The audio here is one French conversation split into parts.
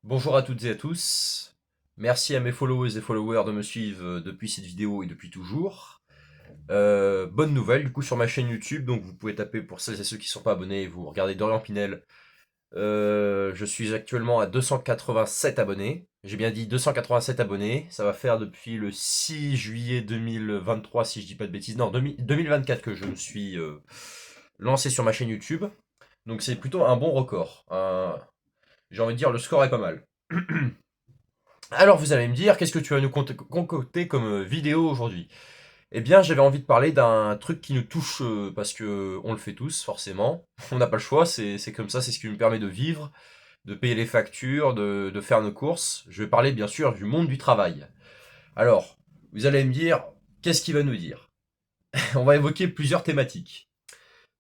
Bonjour à toutes et à tous. Merci à mes followers et followers de me suivre depuis cette vidéo et depuis toujours. Bonne nouvelle du coup sur ma chaîne YouTube, donc vous pouvez taper pour celles et ceux qui ne sont pas abonnés, vous regardez Dorian Pinel. Je suis actuellement à 287 abonnés. J'ai bien dit 287 abonnés. Ça va faire depuis le 6 juillet 2023 si je dis pas de bêtises. Non, 2024 que je me suis lancé sur ma chaîne YouTube. Donc c'est plutôt un bon record. J'ai envie de dire le score est pas mal. Alors vous allez me dire, qu'est-ce que tu vas nous concocter comme vidéo aujourd'hui? Eh bien, j'avais envie de parler d'un truc qui nous touche parce que on le fait tous, forcément. On n'a pas le choix, c'est comme ça, c'est ce qui nous permet de vivre, de payer les factures, de faire nos courses. Je vais parler bien sûr du monde du travail. Alors, vous allez me dire, qu'est-ce qu'il va nous dire? On va évoquer plusieurs thématiques.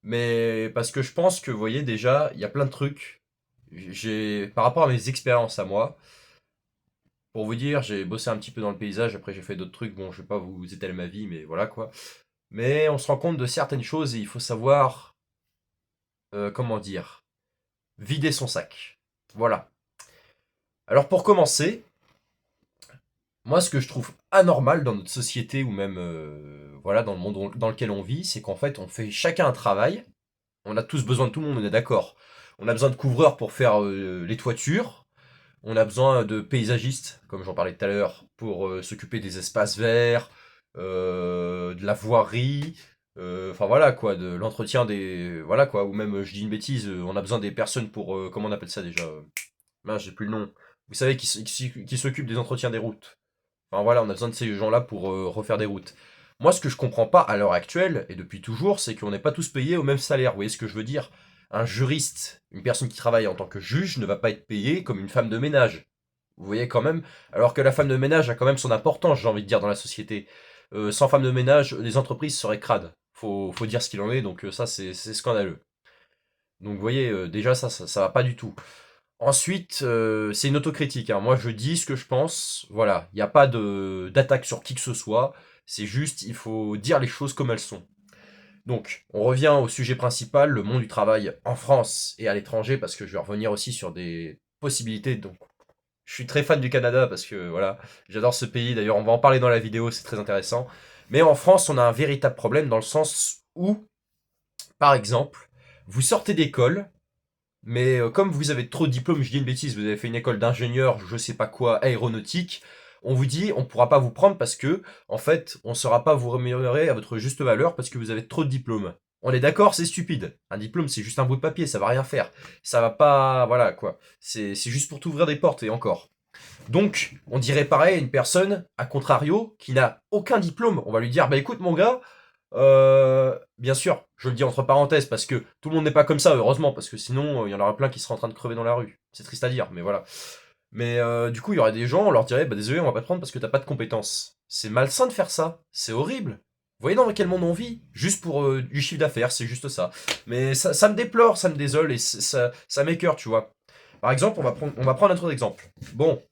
Mais parce que je pense que, vous voyez, déjà, il y a plein de trucs. Par rapport à mes expériences à moi, pour vous dire, j'ai bossé un petit peu dans le paysage, après j'ai fait d'autres trucs, bon, je vais pas vous étaler ma vie, mais voilà quoi. Mais on se rend compte de certaines choses et il faut savoir, comment dire, vider son sac. Voilà. Alors pour commencer, moi ce que je trouve anormal dans notre société ou même voilà dans le monde dans lequel on vit, c'est qu'en fait on fait chacun un travail, on a tous besoin de tout le monde, on est d'accord. On a besoin de couvreurs pour faire les toitures, on a besoin de paysagistes, comme j'en parlais tout à l'heure, pour s'occuper des espaces verts, de la voirie, enfin voilà quoi, de l'entretien des... Voilà quoi, ou même, je dis une bêtise, on a besoin des personnes pour... comment on appelle ça déjà? Mince, j'ai plus le nom. Vous savez, qui s'occupent des entretiens des routes. Enfin voilà, on a besoin de ces gens-là pour refaire des routes. Moi, ce que je comprends pas à l'heure actuelle, et depuis toujours, c'est qu'on n'est pas tous payés au même salaire. Vous voyez ce que je veux dire? Un juriste, une personne qui travaille en tant que juge, ne va pas être payée comme une femme de ménage. Vous voyez quand même? Alors que la femme de ménage a quand même son importance, j'ai envie de dire, dans la société. Sans femme de ménage, les entreprises seraient crades. Faut dire ce qu'il en est, donc ça, c'est scandaleux. Donc vous voyez, déjà, ça va pas du tout. Ensuite, c'est une autocritique, hein. Moi, je dis ce que je pense. Voilà, il n'y a pas d'attaque sur qui que ce soit. C'est juste, il faut dire les choses comme elles sont. Donc, on revient au sujet principal, le monde du travail en France et à l'étranger, parce que je vais revenir aussi sur des possibilités. Donc, je suis très fan du Canada parce que voilà, j'adore ce pays. D'ailleurs, on va en parler dans la vidéo, c'est très intéressant. Mais en France, on a un véritable problème dans le sens où, par exemple, vous sortez d'école, mais comme vous avez trop de diplômes, je dis une bêtise, vous avez fait une école d'ingénieur, je sais pas quoi, aéronautique, on vous dit on pourra pas vous prendre parce que, en fait, on saura pas vous rémunérer à votre juste valeur parce que vous avez trop de diplômes. On est d'accord, c'est stupide. Un diplôme, c'est juste un bout de papier, ça va rien faire. Ça va pas, voilà quoi. C'est juste pour t'ouvrir des portes et encore. Donc, on dirait pareil à une personne, à contrario, qui n'a aucun diplôme. On va lui dire, bah écoute mon gars, bien sûr, je le dis entre parenthèses parce que tout le monde n'est pas comme ça, heureusement, parce que sinon il y en aura plein qui seraient en train de crever dans la rue. C'est triste à dire, mais voilà. Mais du coup, il y aurait des gens, on leur dirait, bah désolé, on va pas te prendre parce que t'as pas de compétences. C'est malsain de faire ça, c'est horrible. Vous voyez dans quel monde on vit? Juste pour du chiffre d'affaires, c'est juste ça. Mais ça me déplore, ça me désole et ça m'écœure, tu vois. Par exemple, on va prendre un autre exemple. Bon,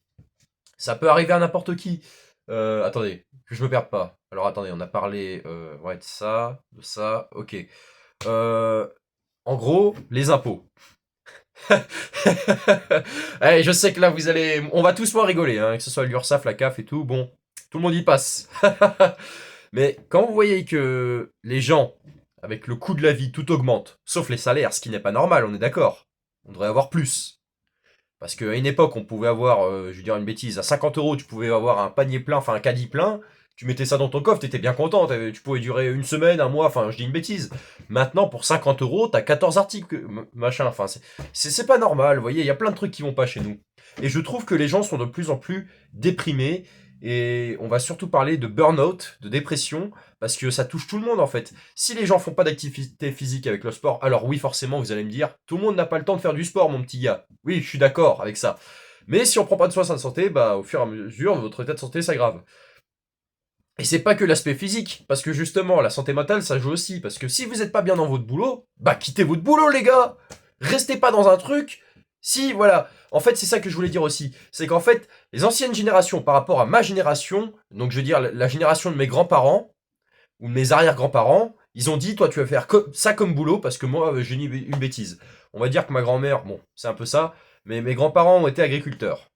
ça peut arriver à n'importe qui. Attendez, que je me perde pas. Alors attendez, on a parlé ouais, de ça, ok. Euh, En gros, les impôts. Allez, je sais que là vous allez... On va tous moins rigoler, hein, que ce soit l'URSSAF, la CAF et tout, bon, tout le monde y passe. Mais quand vous voyez que les gens, avec le coût de la vie, tout augmente, sauf les salaires, ce qui n'est pas normal, on est d'accord. On devrait avoir plus. Parce qu'à une époque, on pouvait avoir, je veux dire une bêtise, à 50 euros, tu pouvais avoir un panier plein, enfin un caddie plein, tu mettais ça dans ton coffre, t'étais bien content, tu pouvais durer une semaine, un mois, enfin je dis une bêtise. Maintenant, pour 50 euros, t'as 14 articles, machin, enfin c'est pas normal, vous voyez, il y a plein de trucs qui vont pas chez nous. Et je trouve que les gens sont de plus en plus déprimés, et on va surtout parler de burn-out, de dépression, parce que ça touche tout le monde en fait. Si les gens font pas d'activité physique avec le sport, alors oui, forcément, vous allez me dire, tout le monde n'a pas le temps de faire du sport, mon petit gars. Oui, je suis d'accord avec ça. Mais si on prend pas de soin de sa santé, bah, au fur et à mesure, votre état de santé s'aggrave. Et c'est pas que l'aspect physique, parce que justement, la santé mentale, ça joue aussi. Parce que si vous êtes pas bien dans votre boulot, bah, quittez votre boulot, les gars! Restez pas dans un truc. Si, voilà. En fait, c'est ça que je voulais dire aussi. C'est qu'en fait, les anciennes générations, par rapport à ma génération, donc je veux dire la génération de mes grands-parents, ou de mes arrière-grands-parents, ils ont dit, toi, tu vas faire ça comme boulot, parce que moi, j'ai une bêtise. On va dire que ma grand-mère, bon, c'est un peu ça, mais mes grands-parents ont été agriculteurs.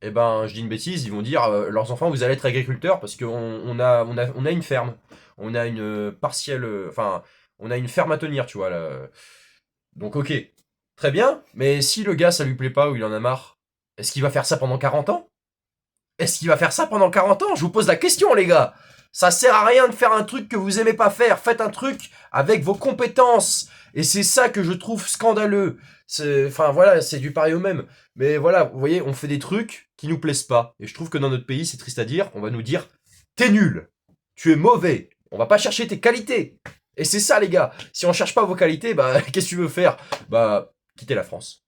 Eh ben, je dis une bêtise, ils vont dire, leurs enfants, vous allez être agriculteurs parce qu'on a une ferme. On a une partielle, enfin, on a une ferme à tenir, tu vois, là. Donc, ok. Très bien, mais si le gars, ça lui plaît pas ou il en a marre, est-ce qu'il va faire ça pendant 40 ans? Est-ce qu'il va faire ça pendant 40 ans? Je vous pose la question, les gars. Ça sert à rien de faire un truc que vous aimez pas faire. Faites un truc avec vos compétences. Et c'est ça que je trouve scandaleux. Enfin voilà, c'est du pareil au même. Mais voilà, vous voyez, on fait des trucs qui nous plaisent pas. Et je trouve que dans notre pays, c'est triste à dire, on va nous dire, t'es nul. Tu es mauvais. On va pas chercher tes qualités. Et c'est ça, les gars. Si on cherche pas vos qualités, bah, qu'est-ce que tu veux faire? Bah, quitter la France.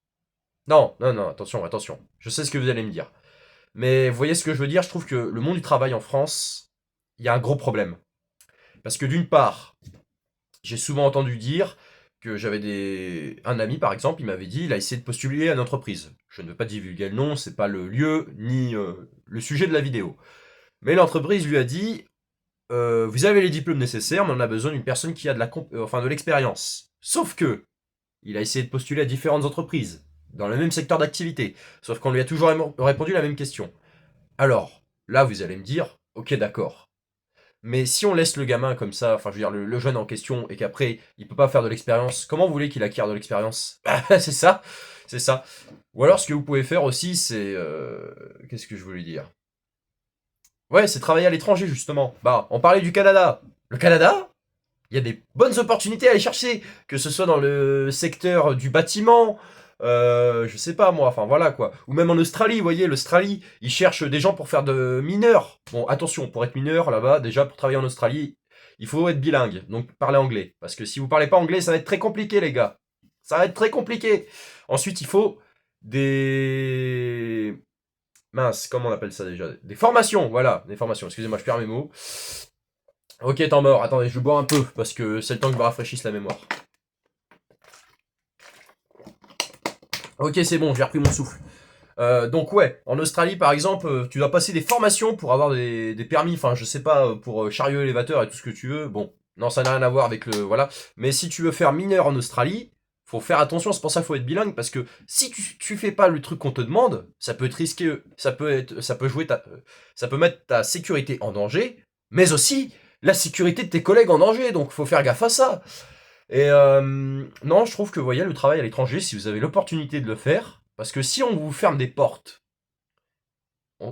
Non, non, non, attention, attention. Je sais ce que vous allez me dire. Mais vous voyez ce que je veux dire? Je trouve que le monde du travail en France, il y a un gros problème. Parce que d'une part, j'ai souvent entendu dire que un ami par exemple, il m'avait dit, il a essayé de postuler à une entreprise. Je ne veux pas divulguer le nom, c'est pas le lieu ni le sujet de la vidéo. Mais l'entreprise lui a dit, vous avez les diplômes nécessaires, mais on a besoin d'une personne qui a de l'expérience. Sauf que il a essayé de postuler à différentes entreprises dans le même secteur d'activité. Sauf qu'on lui a toujours répondu la même question. Alors, là, vous allez me dire, ok, d'accord. Mais si on laisse le gamin comme ça, enfin, je veux dire, le jeune en question, et qu'après, il peut pas faire de l'expérience, comment vous voulez qu'il acquiert de l'expérience? C'est ça, c'est ça. Ou alors, ce que vous pouvez faire aussi, c'est... qu'est-ce que je voulais dire? Ouais, c'est travailler à l'étranger, justement. Bah, on parlait du Canada. Le Canada, il y a des bonnes opportunités à aller chercher, que ce soit dans le secteur du bâtiment, je sais pas moi, enfin voilà quoi. Ou même en Australie, vous voyez, l'Australie, ils cherchent des gens pour faire de mineurs. Bon, attention, pour être mineur là-bas, déjà pour travailler en Australie, il faut être bilingue, donc parler anglais. Parce que si vous parlez pas anglais, ça va être très compliqué les gars. Ça va être très compliqué. Ensuite, il faut des... Mince, comment on appelle ça déjà? Des formations, voilà, des formations. Excusez-moi, je perds mes mots. Ok, temps mort. Attendez, je bois un peu parce que c'est le temps que je me rafraîchisse la mémoire. Ok, c'est bon, j'ai repris mon souffle. Donc ouais, en Australie par exemple, tu dois passer des formations pour avoir des permis, enfin je sais pas, pour chariot élévateur et tout ce que tu veux. Bon, non, ça n'a rien à voir avec le... Voilà. Mais si tu veux faire mineur en Australie, faut faire attention, c'est pour ça qu'il faut être bilingue, parce que si tu fais pas le truc qu'on te demande, ça peut être risqué, ça peut mettre ta sécurité en danger, mais aussi la sécurité de tes collègues en danger, donc faut faire gaffe à ça. Et non, je trouve que, vous voyez, le travail à l'étranger, si vous avez l'opportunité de le faire, parce que si on vous ferme des portes,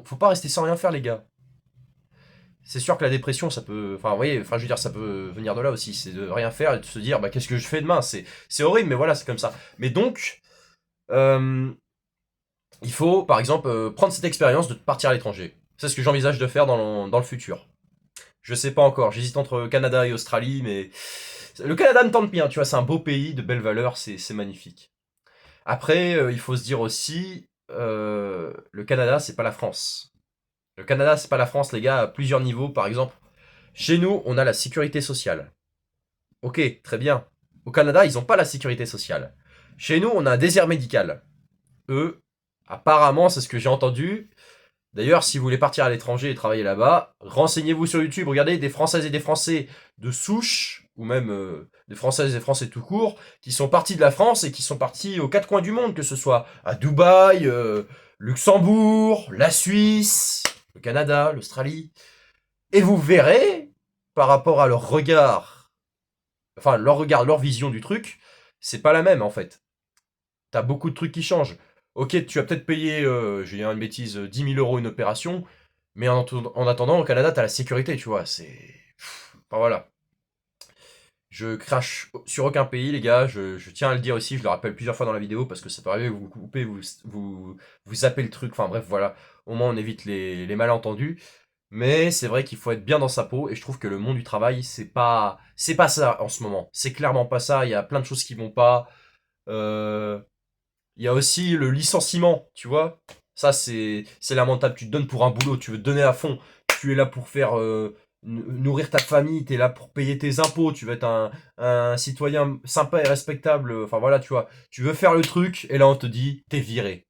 faut pas rester sans rien faire, les gars. C'est sûr que la dépression, ça peut, enfin, vous voyez, enfin, je veux dire, ça peut venir de là aussi, c'est de rien faire et de se dire, bah, qu'est-ce que je fais demain? C'est horrible, mais voilà, c'est comme ça. Mais donc, euh, il faut, par exemple, prendre cette expérience de partir à l'étranger. C'est ce que j'envisage de faire dans le futur. Je sais pas encore, j'hésite entre Canada et Australie, mais le Canada me tente bien, tu vois, c'est un beau pays, de belles valeurs, c'est magnifique. Après, il faut se dire aussi, le Canada, c'est pas la France. Le Canada, c'est pas la France, les gars, à plusieurs niveaux. Par exemple, chez nous, on a la sécurité sociale. Ok, très bien. Au Canada, ils ont pas la sécurité sociale. Chez nous, on a un désert médical. Eux, apparemment, c'est ce que j'ai entendu. D'ailleurs, si vous voulez partir à l'étranger et travailler là-bas, renseignez-vous sur YouTube, regardez des Françaises et des Français de souche, ou même des Françaises et des Français tout court, qui sont partis de la France et qui sont partis aux quatre coins du monde, que ce soit à Dubaï, Luxembourg, la Suisse, le Canada, l'Australie. Et vous verrez, par rapport à leur regard, enfin leur regard, leur vision du truc, c'est pas la même en fait. T'as beaucoup de trucs qui changent. Ok, tu vas peut-être payer, je vais dire une bêtise, 10 000 euros une opération, mais en attendant, au Canada, t'as la sécurité, tu vois. Enfin voilà. Je crache sur aucun pays, les gars. Je tiens à le dire aussi, je le rappelle plusieurs fois dans la vidéo, parce que ça peut arriver que vous coupez, vous zappez le truc. Enfin bref, voilà. Au moins, on évite les malentendus. Mais c'est vrai qu'il faut être bien dans sa peau, et je trouve que le monde du travail, c'est pas ça en ce moment. C'est clairement pas ça. Il y a plein de choses qui vont pas. Euh, Il y a aussi le licenciement, tu vois. Ça, c'est lamentable. Tu te donnes pour un boulot, tu veux te donner à fond. Tu es là pour faire nourrir ta famille, tu es là pour payer tes impôts, tu veux être un citoyen sympa et respectable. Enfin voilà, tu vois. Tu veux faire le truc, et là on te dit, t'es viré.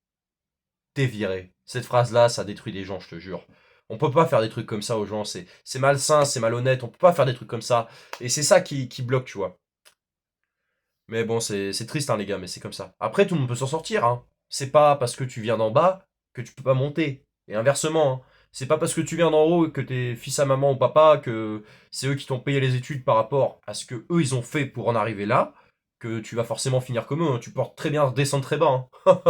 T'es viré. Cette phrase-là, ça détruit des gens, je te jure. On peut pas faire des trucs comme ça aux gens, c'est malsain, c'est malhonnête, on peut pas faire des trucs comme ça. Et c'est ça qui bloque, tu vois. Mais bon, c'est triste, hein, les gars, mais c'est comme ça. Après, tout le monde peut s'en sortir, hein. C'est pas parce que tu viens d'en bas que tu peux pas monter. Et inversement, hein. C'est pas parce que tu viens d'en haut et que t'es fils à maman ou papa que c'est eux qui t'ont payé les études par rapport à ce que eux ils ont fait pour en arriver là que tu vas forcément finir comme eux, hein. Tu peux très bien descendre très bas, hein.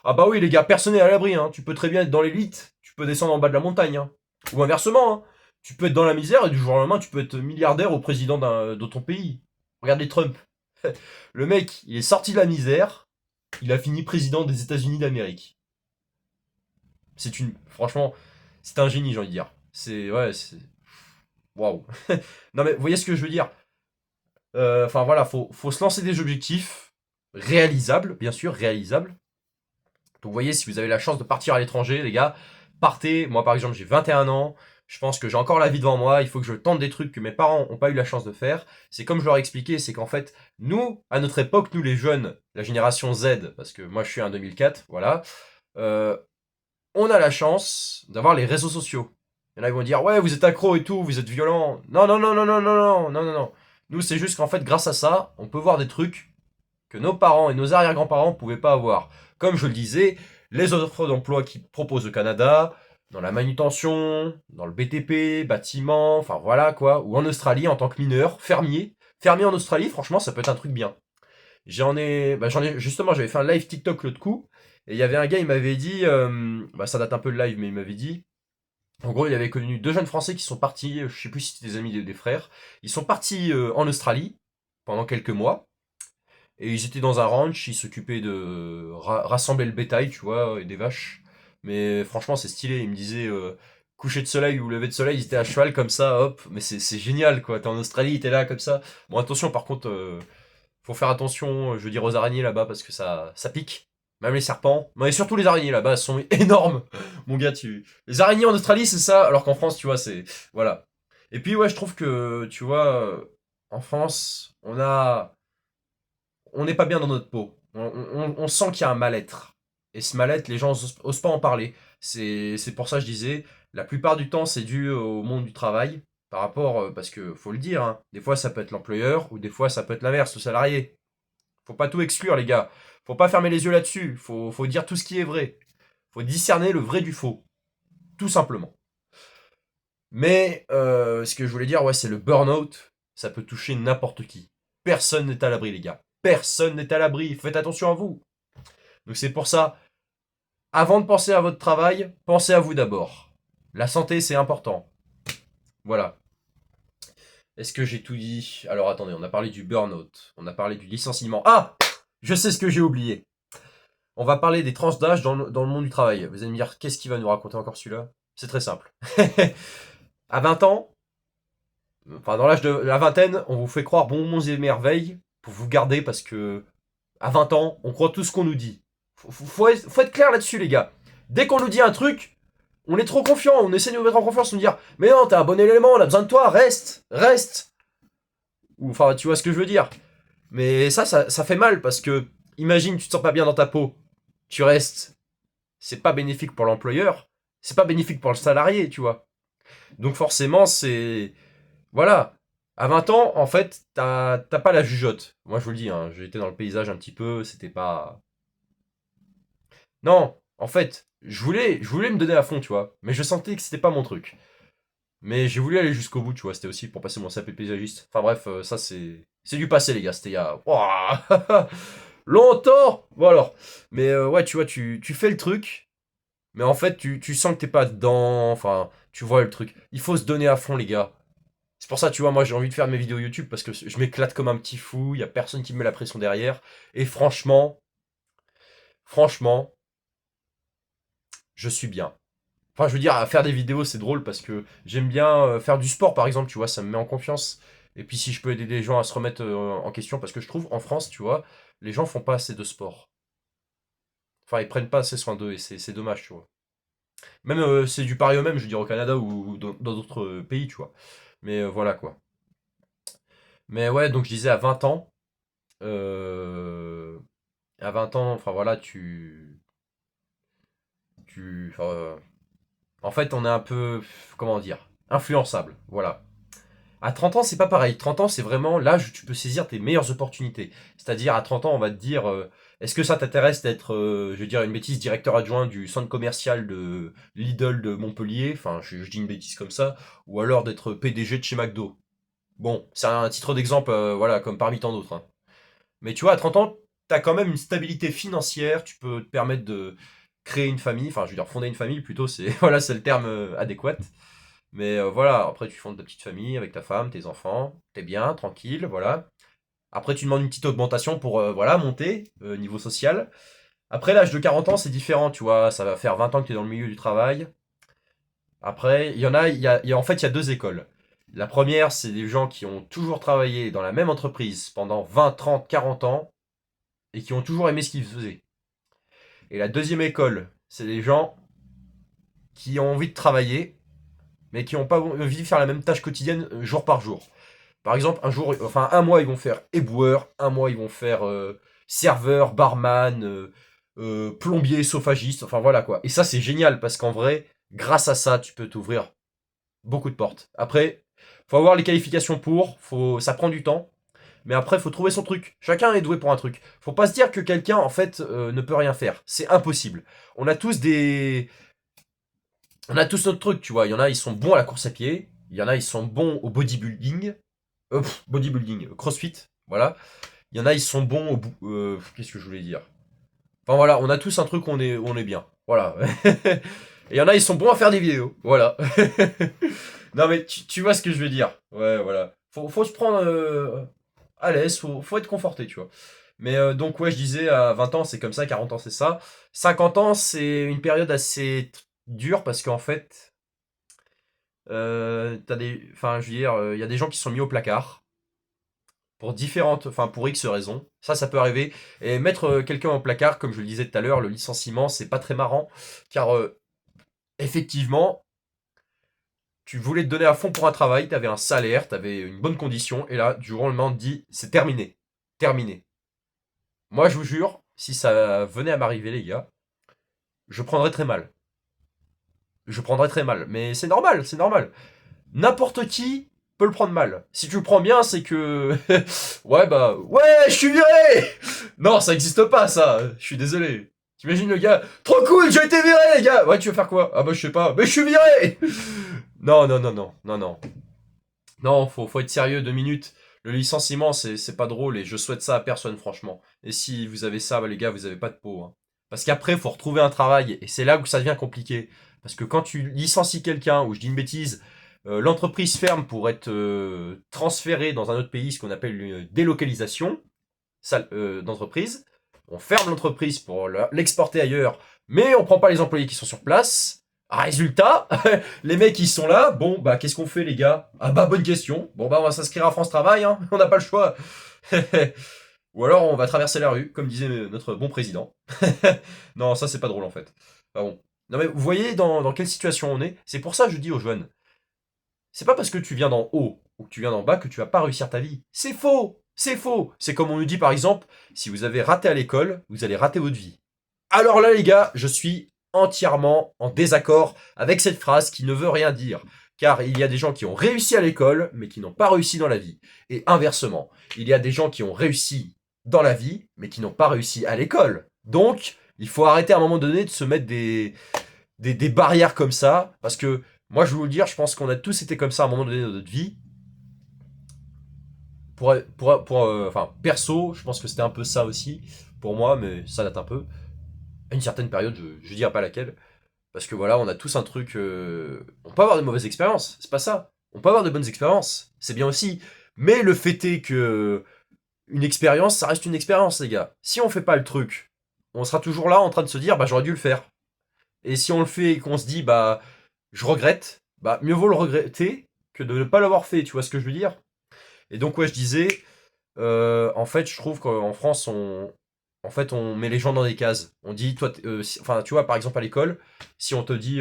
Ah bah oui les gars, personne n'est à l'abri, hein. Tu peux très bien être dans l'élite, tu peux descendre en bas de la montagne, hein. Ou inversement, hein. Tu peux être dans la misère et du jour au lendemain tu peux être milliardaire au président de ton pays. Regardez Trump. Le mec, il est sorti de la misère, il a fini président des États-Unis d'Amérique. Franchement, c'est un génie, j'ai envie de dire. Waouh. Non mais, vous voyez ce que je veux dire? Enfin voilà, faut se lancer des objectifs réalisables, bien sûr, réalisables. Donc vous voyez, si vous avez la chance de partir à l'étranger, les gars, partez. Moi par exemple, j'ai 21 ans. Je pense que j'ai encore la vie devant moi. Il faut que je tente des trucs que mes parents n'ont pas eu la chance de faire. C'est comme je leur ai expliqué, c'est qu'en fait, nous, à notre époque, nous les jeunes, la génération Z, parce que moi je suis un 2004, voilà, euh, on a la chance d'avoir les réseaux sociaux. Il y en a qui vont dire ouais vous êtes accro et tout, vous êtes violent. Non non non non non non non non non non. Nous c'est juste qu'en fait grâce à ça, on peut voir des trucs que nos parents et nos arrière-grands-parents pouvaient pas avoir. Comme je le disais, les offres d'emploi qui proposent le Canada, dans la manutention, dans le BTP, bâtiment, enfin voilà quoi, ou en Australie en tant que mineur, fermier. Fermier en Australie, franchement ça peut être un truc bien. Justement, j'avais fait un live TikTok l'autre coup, et il y avait un gars, il m'avait dit, ça date un peu le live, mais il m'avait dit, en gros, il avait connu deux jeunes Français qui sont partis, je sais plus si c'était des amis des frères, ils sont partis en Australie pendant quelques mois, et ils étaient dans un ranch, ils s'occupaient de rassembler le bétail, tu vois, et des vaches. Mais franchement, c'est stylé, il me disait, coucher de soleil ou lever de soleil, ils étaient à cheval comme ça, hop, mais c'est génial, quoi, t'es en Australie, t'es là comme ça. Bon, attention, par contre, faut faire attention, je veux dire, aux araignées là-bas parce que ça pique. Même les serpents. Mais surtout les araignées là-bas sont énormes. Mon gars, les araignées en Australie, c'est ça, alors qu'en France, tu vois, c'est. Voilà. Et puis, ouais, je trouve que, tu vois, en France, on n'est pas bien dans notre peau. On sent qu'il y a un mal-être. Et ce mal-être, les gens osent pas en parler. C'est pour ça que je disais, la plupart du temps, c'est dû au monde du travail. Par rapport, parce que faut le dire, hein, des fois ça peut être l'employeur, ou des fois ça peut être l'inverse, le salarié. Faut pas tout exclure, les gars. Faut pas fermer les yeux là-dessus. Faut dire tout ce qui est vrai. Faut discerner le vrai du faux. Tout simplement. Mais ce que je voulais dire, ouais, c'est le burn-out. Ça peut toucher n'importe qui. Personne n'est à l'abri, les gars. Personne n'est à l'abri. Faites attention à vous. Donc c'est pour ça, avant de penser à votre travail, pensez à vous d'abord. La santé, c'est important. Voilà. Est-ce que j'ai tout dit? Alors attendez, on a parlé du burn-out. On a parlé du licenciement. Ah! Je sais ce que j'ai oublié. On va parler des tranches d'âge dans le monde du travail. Vous allez me dire, qu'est-ce qu'il va nous raconter encore celui-là? C'est très simple. À 20 ans, enfin dans l'âge de la vingtaine, on vous fait croire bon monts et merveilles pour vous garder parce que à 20 ans, on croit tout ce qu'on nous dit. Faut être clair là-dessus, les gars. Dès qu'on nous dit un truc, on est trop confiant, on essaie de nous mettre en confiance, on nous dire mais non, t'es un bon élément, on a besoin de toi, reste, reste. Ou enfin, tu vois ce que je veux dire. Mais ça fait mal parce que imagine, tu te sens pas bien dans ta peau, tu restes. C'est pas bénéfique pour l'employeur, c'est pas bénéfique pour le salarié, tu vois. Donc forcément, c'est... Voilà. À 20 ans, en fait, t'as pas la jugeote. Moi, je vous le dis, hein, j'étais dans le paysage un petit peu, c'était pas... Non, en fait, je voulais me donner à fond, tu vois. Mais je sentais que c'était pas mon truc. Mais j'ai voulu aller jusqu'au bout, tu vois. C'était aussi pour passer mon CAP paysagiste. Enfin bref, ça c'est du passé, les gars. C'était il y a... Ouah, longtemps. Bon alors. Mais ouais, tu vois, tu fais le truc. Mais en fait, tu sens que t'es pas dedans. Enfin, tu vois le truc. Il faut se donner à fond, les gars. C'est pour ça, tu vois, moi j'ai envie de faire mes vidéos YouTube parce que je m'éclate comme un petit fou. Il y a personne qui me met la pression derrière. Et franchement, je suis bien. Enfin, je veux dire, à faire des vidéos, c'est drôle parce que j'aime bien faire du sport, par exemple, tu vois, ça me met en confiance. Et puis, si je peux aider des gens à se remettre en question, parce que je trouve, en France, tu vois, les gens font pas assez de sport. Enfin, ils prennent pas assez soin d'eux et c'est dommage, tu vois. Même, c'est du pareil au même, je veux dire, au Canada ou dans d'autres pays, tu vois. Mais voilà, quoi. Mais ouais, donc je disais, euh, à 20 ans, enfin voilà, enfin, en fait, on est un peu, comment dire, influençable, voilà. À 30 ans, c'est pas pareil. 30 ans, c'est vraiment l'âge où tu peux saisir tes meilleures opportunités. C'est-à-dire, à 30 ans, on va te dire, est-ce que ça t'intéresse d'être, je vais dire une bêtise, directeur adjoint du centre commercial de Lidl de Montpellier, enfin, je dis une bêtise comme ça, ou alors d'être PDG de chez McDo. Bon, c'est un titre d'exemple, voilà, comme parmi tant d'autres, hein. Mais tu vois, à 30 ans, t'as quand même une stabilité financière, tu peux te permettre de créer une famille, enfin, je veux dire, fonder une famille plutôt, c'est, voilà, c'est le terme adéquat. Mais voilà, après tu fondes ta petite famille avec ta femme, tes enfants, t'es bien, tranquille, voilà. Après tu demandes une petite augmentation pour voilà, monter niveau social. Après l'âge de 40 ans, c'est différent, tu vois, ça va faire 20 ans que tu es dans le milieu du travail. Après, en fait, il y a deux écoles. La première, c'est des gens qui ont toujours travaillé dans la même entreprise pendant 20, 30, 40 ans et qui ont toujours aimé ce qu'ils faisaient. Et la deuxième école, c'est des gens qui ont envie de travailler mais qui n'ont pas envie de faire la même tâche quotidienne jour par jour. Par exemple, un mois, ils vont faire éboueur, un mois, ils vont faire serveur, barman, plombier, chauffagiste, enfin voilà quoi. Et ça, c'est génial parce qu'en vrai, grâce à ça, tu peux t'ouvrir beaucoup de portes. Après, faut avoir les qualifications ça prend du temps, mais après, faut trouver son truc. Chacun est doué pour un truc. Faut pas se dire que quelqu'un, en fait, ne peut rien faire. C'est impossible. On a tous des. On a tous notre truc, tu vois. Il y en a, ils sont bons à la course à pied. Il y en a, ils sont bons au bodybuilding. Bodybuilding, crossfit, voilà. Il y en a, ils sont bons au bout. Qu'est-ce que je voulais dire? Enfin voilà, on a tous un truc où on est bien. Voilà. Et il y en a, ils sont bons à faire des vidéos. Voilà. Non mais tu vois ce que je veux dire. Ouais, voilà. Faut se prendre à l'aise, faut être conforté, tu vois. Mais donc ouais, je disais, à 20 ans, c'est comme ça, 40 ans, c'est ça. 50 ans, c'est une période assez dure parce qu'en fait, enfin, je veux dire, il y a des gens qui sont mis au placard pour différentes, enfin pour X raisons. Ça peut arriver. Et mettre quelqu'un au placard, comme je le disais tout à l'heure, le licenciement, c'est pas très marrant, car effectivement, tu voulais te donner à fond pour un travail, tu avais un salaire, tu avais une bonne condition, et là, du jour au lendemain, on te dit, c'est terminé, terminé. Moi, je vous jure, si ça venait à m'arriver, les gars, je prendrais très mal. Je prendrais très mal, mais c'est normal, c'est normal. N'importe qui peut le prendre mal. Si tu le prends bien, c'est que... ouais, bah... Ouais, je suis viré. Non, ça existe pas, ça. Je suis désolé. T'imagines le gars, trop cool, j'ai été viré, les gars. Ouais, tu veux faire quoi? Ah bah, je sais pas. Mais je suis viré. Non, non, non, non, non, non. Non, faut être sérieux 2 minutes. Le licenciement, c'est pas drôle et je souhaite ça à personne, franchement. Et si vous avez ça, bah, les gars, vous avez pas de peau, hein. Parce qu'après, faut retrouver un travail et c'est là où ça devient compliqué. Parce que quand tu licencies quelqu'un, ou je dis une bêtise, l'entreprise ferme pour être transférée dans un autre pays, ce qu'on appelle une délocalisation d'entreprise. On ferme l'entreprise pour l'exporter ailleurs, mais on prend pas les employés qui sont sur place. Résultat, les mecs qui sont là, bon bah qu'est-ce qu'on fait les gars? Ah bah bonne question. Bon bah on va s'inscrire à France Travail, hein. On n'a pas le choix. Ou alors on va traverser la rue, comme disait notre bon président. Non, ça c'est pas drôle en fait. Ah bon. Non mais vous voyez dans quelle situation on est? C'est pour ça que je dis aux jeunes, c'est pas parce que tu viens d'en haut ou que tu viens d'en bas que tu vas pas réussir ta vie. C'est faux! C'est faux! C'est comme on nous dit par exemple, si vous avez raté à l'école, vous allez rater votre vie. Alors là les gars, je suis entièrement en désaccord avec cette phrase qui ne veut rien dire. Car il y a des gens qui ont réussi à l'école, mais qui n'ont pas réussi dans la vie. Et inversement, il y a des gens qui ont réussi dans la vie, mais qui n'ont pas réussi à l'école. Donc, il faut arrêter à un moment donné de se mettre des barrières comme ça, parce que moi, je vais vous le dire, je pense qu'on a tous été comme ça à un moment donné de notre vie. Enfin, perso, je pense que c'était un peu ça aussi, pour moi, mais ça date un peu. À une certaine période, je dirais pas laquelle, parce que voilà, on a tous un truc... On peut avoir de mauvaises expériences, c'est pas ça. On peut avoir de bonnes expériences, c'est bien aussi. Mais le fait est que une expérience, ça reste une expérience, les gars. Si on fait pas le truc, on sera toujours là en train de se dire, bah j'aurais dû le faire. Et si on le fait et qu'on se dit, bah je regrette, bah mieux vaut le regretter que de ne pas l'avoir fait, tu vois ce que je veux dire? Et donc ouais, je disais, en fait, je trouve qu'en France, en fait, on met les gens dans des cases. On dit, toi, enfin, tu vois, par exemple à l'école, si on te dit,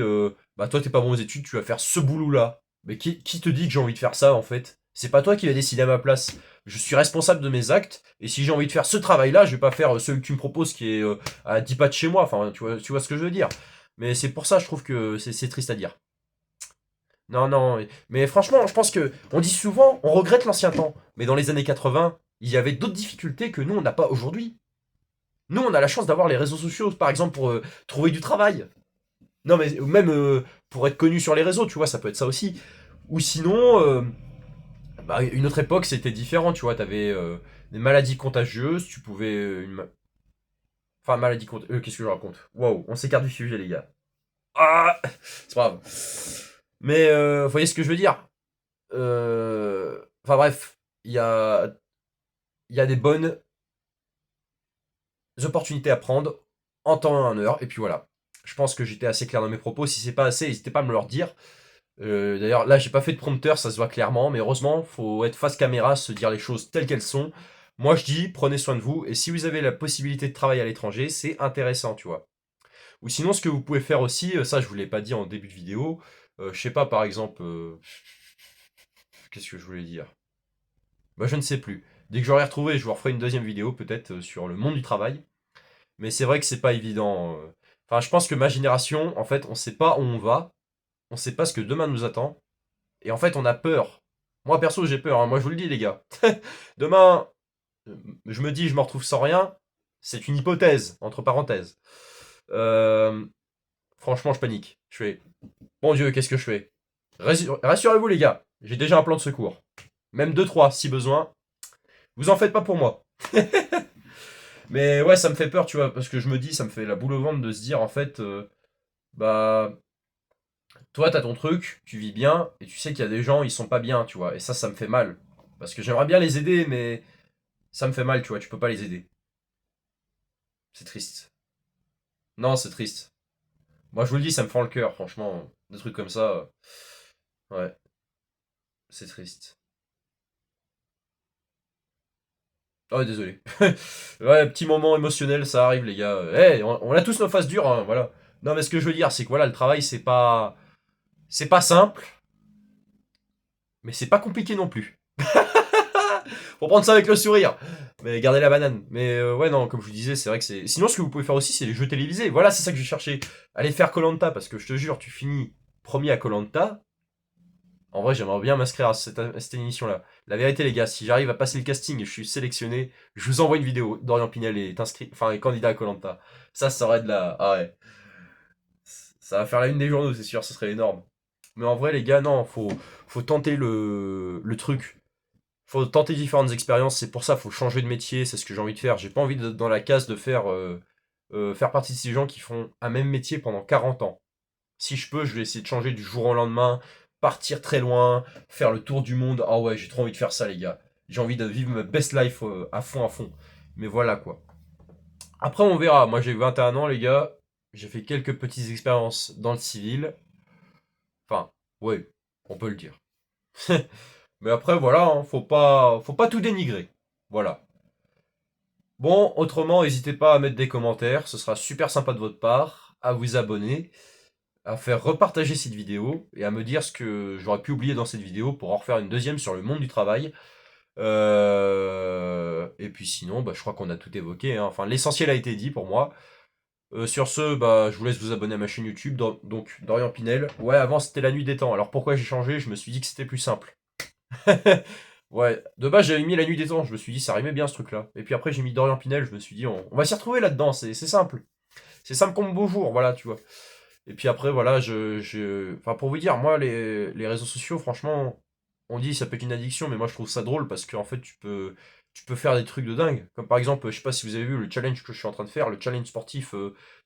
bah toi, t'es pas bon aux études, tu vas faire ce boulot-là. Mais qui te dit que j'ai envie de faire ça, en fait? C'est pas toi qui vas décider à ma place. Je suis responsable de mes actes, et si j'ai envie de faire ce travail-là, je vais pas faire celui que tu me proposes qui est à 10 pas de chez moi. Enfin, tu vois ce que je veux dire. Mais c'est pour ça, je trouve que c'est triste à dire. Non, non, mais franchement, je pense que on dit souvent, on regrette l'ancien temps. Mais dans les années 80, il y avait d'autres difficultés que nous, on n'a pas aujourd'hui. Nous, on a la chance d'avoir les réseaux sociaux, par exemple, pour trouver du travail. Non, mais même pour être connu sur les réseaux, tu vois, ça peut être ça aussi. Ou sinon, bah, une autre époque, c'était différent, tu vois. T'avais des maladies contagieuses, tu pouvais... Enfin, maladie contagieuse... qu'est-ce que je raconte? Wow, on s'écarte du sujet, les gars. Ah, c'est pas grave. Mais vous voyez ce que je veux dire? Enfin bref, il y a des bonnes opportunités à prendre en temps et en heure. Et puis voilà. Je pense que j'étais assez clair dans mes propos. Si c'est pas assez, n'hésitez pas à me le redire. D'ailleurs, là, j'ai pas fait de prompteur, ça se voit clairement. Mais heureusement, faut être face caméra, se dire les choses telles qu'elles sont. Moi, je dis, prenez soin de vous. Et si vous avez la possibilité de travailler à l'étranger, c'est intéressant, tu vois. Ou sinon, ce que vous pouvez faire aussi, ça, je vous l'ai pas dit en début de vidéo. Je sais pas, par exemple, qu'est-ce que je voulais dire? Bah, je ne sais plus. Dès que j'aurai retrouvé, je vous referai une deuxième vidéo, peut-être sur le monde du travail. Mais c'est vrai que c'est pas évident. Enfin, je pense que ma génération, en fait, on sait pas où on va, on sait pas ce que demain nous attend, et en fait, on a peur. Moi, perso, j'ai peur, hein. Moi, je vous le dis, les gars. Demain, je me dis, je me retrouve sans rien. C'est une hypothèse, entre parenthèses. Euh, Franchement, je panique. Je fais, mon Dieu, qu'est-ce que je fais? Rassurez-vous, les gars, j'ai déjà un plan de secours. Même deux, trois, si besoin. Vous en faites pas pour moi. Mais ouais, ça me fait peur, tu vois, parce que je me dis, ça me fait la boule au ventre de se dire, en fait, bah, toi, t'as ton truc, tu vis bien, et tu sais qu'il y a des gens, ils sont pas bien, tu vois, et ça me fait mal. Parce que j'aimerais bien les aider, mais ça me fait mal, tu vois, tu peux pas les aider. C'est triste. Non, c'est triste. Moi, je vous le dis, ça me fend le cœur, franchement. Des trucs comme ça, ouais, c'est triste. Oh, désolé. Ouais, petit moment émotionnel, ça arrive, les gars. Eh, on a tous nos phases dures, hein, voilà. Non, mais ce que je veux dire, c'est que voilà, le travail, c'est pas simple, mais c'est pas compliqué non plus. Faut prendre ça avec le sourire. Mais gardez la banane. Mais ouais, non, comme je vous disais, c'est vrai que c'est. Sinon, ce que vous pouvez faire aussi, c'est les jeux télévisés. Voilà, c'est ça que je cherchais. Allez faire Colanta, parce que je te jure, tu finis premier à Colanta. En vrai, j'aimerais bien m'inscrire à cette émission-là. La vérité, les gars, si j'arrive à passer le casting et je suis sélectionné, je vous envoie une vidéo. Dorian Pinel est inscrit, enfin, est candidat à Colanta. Ça aurait de la. Ah ouais. Ça va faire la une des journaux, c'est sûr, ce serait énorme. Mais en vrai, les gars, non, faut tenter le truc. Faut tenter différentes expériences, c'est pour ça, faut changer de métier, c'est ce que j'ai envie de faire. J'ai pas envie d'être dans la case de faire partie de ces gens qui font un même métier pendant 40 ans. Si je peux, je vais essayer de changer du jour au lendemain, partir très loin, faire le tour du monde. Ah ouais, j'ai trop envie de faire ça, les gars. J'ai envie de vivre ma best life à fond, à fond. Mais voilà quoi. Après, on verra. Moi, j'ai 21 ans, les gars. J'ai fait quelques petites expériences dans le civil. Enfin, ouais, on peut le dire. Mais après, voilà, hein, faut pas tout dénigrer. Voilà. Bon, autrement, n'hésitez pas à mettre des commentaires, ce sera super sympa de votre part, à vous abonner, à faire repartager cette vidéo et à me dire ce que j'aurais pu oublier dans cette vidéo pour en refaire une deuxième sur le monde du travail. Et puis sinon, bah, je crois qu'on a tout évoqué, hein. Enfin, l'essentiel a été dit pour moi. Sur ce, bah, je vous laisse vous abonner à ma chaîne YouTube, donc Dorian Pinel. Ouais, avant c'était la nuit des temps. Alors pourquoi j'ai changé? Je me suis dit que c'était plus simple. Ouais, de base j'avais mis la nuit des temps, je me suis dit ça rimait bien ce truc là. Et puis après j'ai mis Dorian Pinel, je me suis dit on va s'y retrouver là-dedans, c'est simple. C'est simple comme beau jour, voilà, tu vois. Et puis après voilà, Enfin pour vous dire, moi les réseaux sociaux, franchement, on dit ça peut être une addiction, mais moi je trouve ça drôle parce qu'en fait tu peux faire des trucs de dingue. Comme par exemple, je sais pas si vous avez vu le challenge que je suis en train de faire, le challenge sportif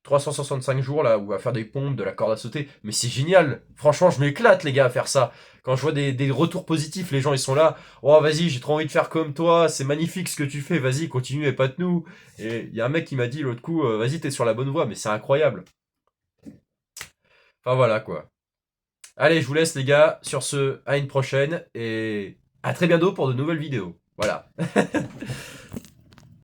365 jours là, où à faire des pompes, de la corde à sauter. Mais c'est génial, franchement je m'éclate les gars à faire ça. Quand je vois des retours positifs, les gens ils sont là, oh vas-y j'ai trop envie de faire comme toi, c'est magnifique ce que tu fais, vas-y continue et pas de nous. Et il y a un mec qui m'a dit l'autre coup, vas-y t'es sur la bonne voie, mais c'est incroyable. Enfin voilà quoi. Allez, je vous laisse les gars. Sur ce, à une prochaine et à très bientôt pour de nouvelles vidéos. Voilà.